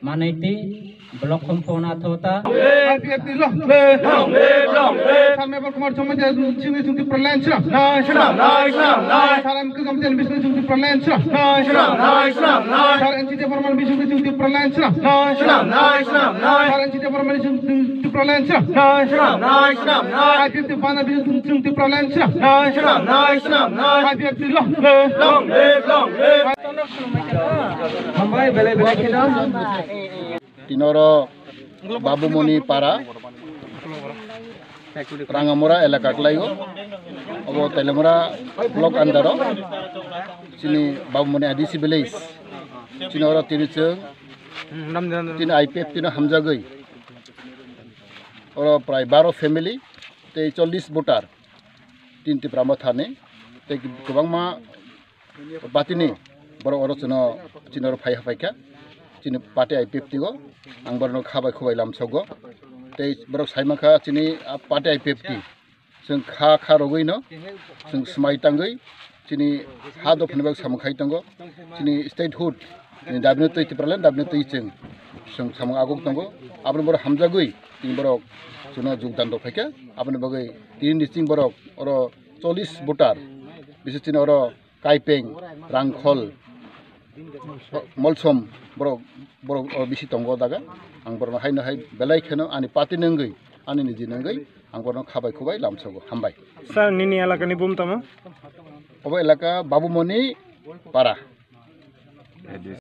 Manaiti blok kompona thota IPFT long Sar Mebar Kumar Jamatia Jungti Pralan Sram Sar MK Jamatia Bisnu Jungti Pralan Sram Sar NCT Formal Bisnu Jungti Pralan Sram Sar NCT Formal Jungti Pralan Sram IPFT Bana Bisnu Jungti Pralan Sram IPFT long Hambai bele bele kita Tinoro Babumoni Para Rangamura Elakaklayo Abo Telemura Block Andaro Sini Babumoni Adisi Belays Tinoro Tinichung Tina IPF Tina Hamjagui Oro Prai Baro Family Te Cholis Butar Tinti Pramathane Te Kubangma Batini Baro Oro Chino Chinoro Gwdalphaikha Chini Pate IPFT go Angbarno Khabai Khubai Lamsogo Te Borok Saimaka Chini Pate IPFT Sung Kha Rogui no Sung Smai Tangui Chini Hado Phanibak Samkhai Tango Chini Statehood Ni Dabne Toi Tipralan Dabne Toi Cheng Sung Samang Agok Tango Abne Borok Hamjagui Tin Borok Suno Jugdan Gwdalphaikha Abne Bagai Tin Disting Borok Oro 40 Butar Bises Chini Oro Kaipeng Rangkhol Molsom borok bisi tongo daga ang borno haino hai belai kheno ani pati nangui ani niji nangui ang borno khabai khubai lamsogo hambai sir nini elaka ni bum tama obo elaka Babumoni Para